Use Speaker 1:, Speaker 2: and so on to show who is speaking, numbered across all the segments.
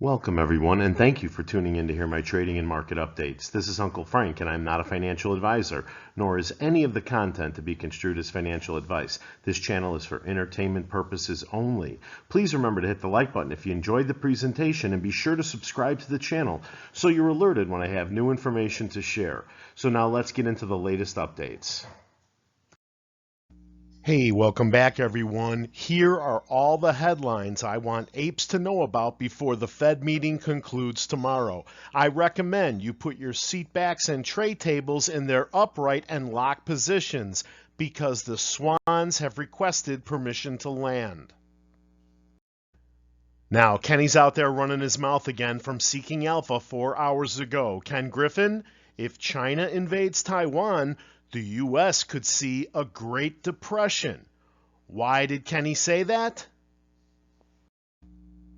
Speaker 1: Welcome everyone, and thank you for tuning in to hear my trading and market updates. This is Uncle Frank, and I'm not a financial advisor, nor is any of the content to be construed as financial advice. This channel is for entertainment purposes only. Please remember to hit the like button if you enjoyed the presentation, and be sure to subscribe to the channel so you're alerted when I have new information to share. So now let's get into the latest updates. Hey, welcome back everyone. Here are all the headlines I want apes to know about before the Fed meeting concludes tomorrow. I recommend you put your seatbacks and tray tables in their upright and locked positions because the swans have requested permission to land. Now, Kenny's out there running his mouth again from Seeking Alpha 4 hours ago. Ken Griffin, if China invades Taiwan, the U.S. could see a Great Depression. Why did Kenny say that?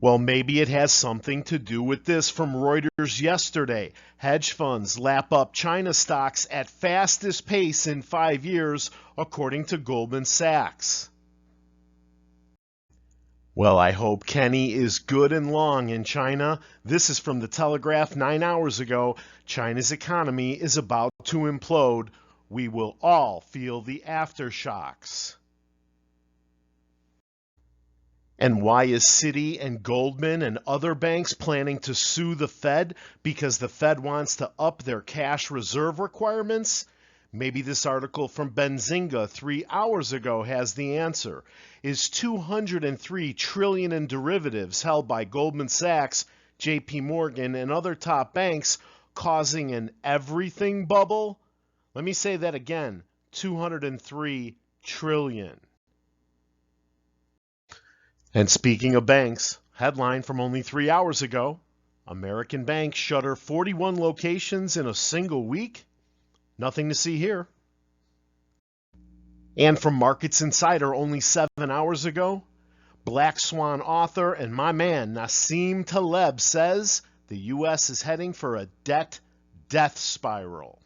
Speaker 1: Well, maybe it has something to do with this from Reuters yesterday. Hedge funds lap up China stocks at fastest pace in 5 years, according to Goldman Sachs. Well, I hope Kenny is good and long in China. This is from the Telegraph 9 hours ago. China's economy is about to implode. We will all feel the aftershocks. And why is Citi and Goldman and other banks planning to sue the Fed? Because the Fed wants to up their cash reserve requirements? Maybe this article from Benzinga 3 hours ago has the answer. Is $203 trillion in derivatives held by Goldman Sachs, JP Morgan, and other top banks causing an everything bubble? Let me say that again, $203 trillion. And speaking of banks, headline from only 3 hours ago, American banks shutter 41 locations in a single week? Nothing to see here. And from Markets Insider only 7 hours ago, Black Swan author and my man Nassim Taleb says the U.S. is heading for a debt death spiral.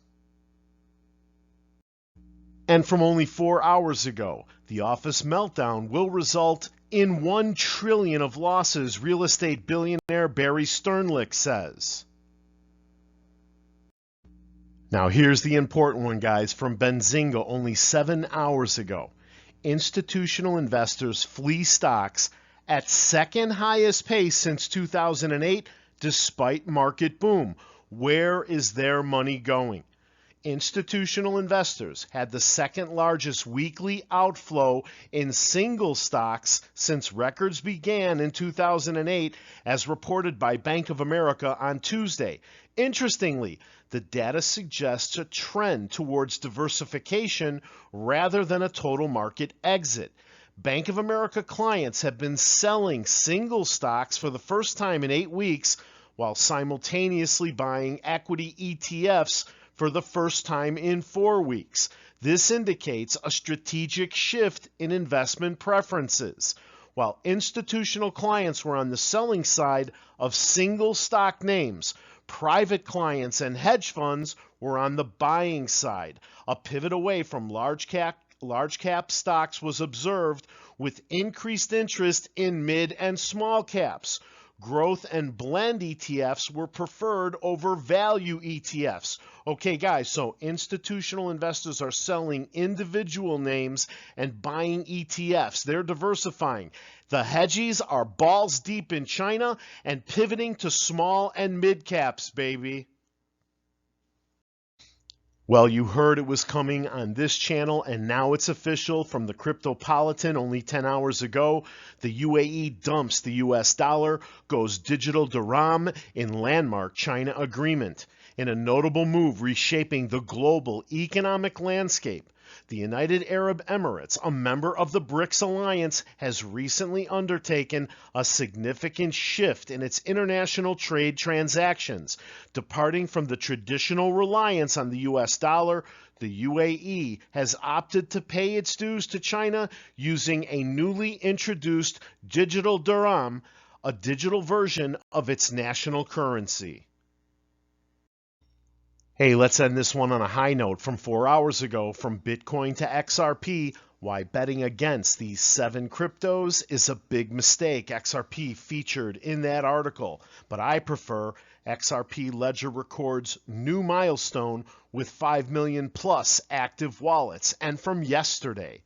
Speaker 1: And from only 4 hours ago, the office meltdown will result in $1 trillion of losses, real estate billionaire Barry Sternlicht says. Now here's the important one, guys, from Benzinga only 7 hours ago. Institutional investors flee stocks at second highest pace since 2008 despite market boom. Where is their money going? Institutional investors had the second largest weekly outflow in single stocks since records began in 2008, as reported by Bank of America on Tuesday. Interestingly, the data suggests a trend towards diversification rather than a total market exit. Bank of America clients have been selling single stocks for the first time in 8 weeks, while simultaneously buying equity ETFs for the first time in 4 weeks. This indicates a strategic shift in investment preferences. While institutional clients were on the selling side of single stock names, private clients and hedge funds were on the buying side. A pivot away from large cap stocks was observed, with increased interest in mid and small caps. Growth and blend ETFs were preferred over value ETFs. Okay, guys, so institutional investors are selling individual names and buying ETFs. They're diversifying. The hedgies are balls deep in China and pivoting to small and mid caps, baby. Well, you heard it was coming on this channel, and now it's official from the Cryptopolitan only 10 hours ago. The UAE dumps the US dollar, goes digital dirham in landmark China agreement. In a notable move reshaping the global economic landscape, the United Arab Emirates, a member of the BRICS alliance, has recently undertaken a significant shift in its international trade transactions. Departing from the traditional reliance on the US dollar, the UAE has opted to pay its dues to China using a newly introduced digital dirham, a digital version of its national currency. Hey, let's end this one on a high note from 4 hours ago. From Bitcoin to XRP, Why betting against these 7 cryptos is a big mistake. XRP featured in that article, but I prefer XRP Ledger records new milestone with 5 million plus active wallets. And from yesterday,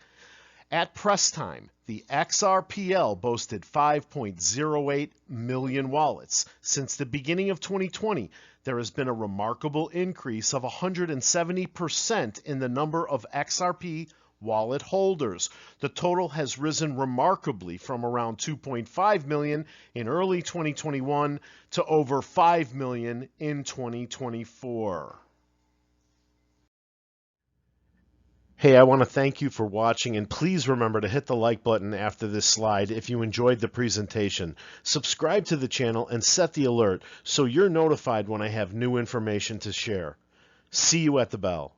Speaker 1: at press time, the XRPL boasted 5.08 million wallets. Since the beginning of 2020, there has been a remarkable increase of 170% in the number of XRP wallet holders. The total has risen remarkably from around 2.5 million in early 2021 to over 5 million in 2024. Hey, I want to thank you for watching, and please remember to hit the like button after this slide if you enjoyed the presentation. Subscribe to the channel and set the alert so you're notified when I have new information to share. See you at the bell.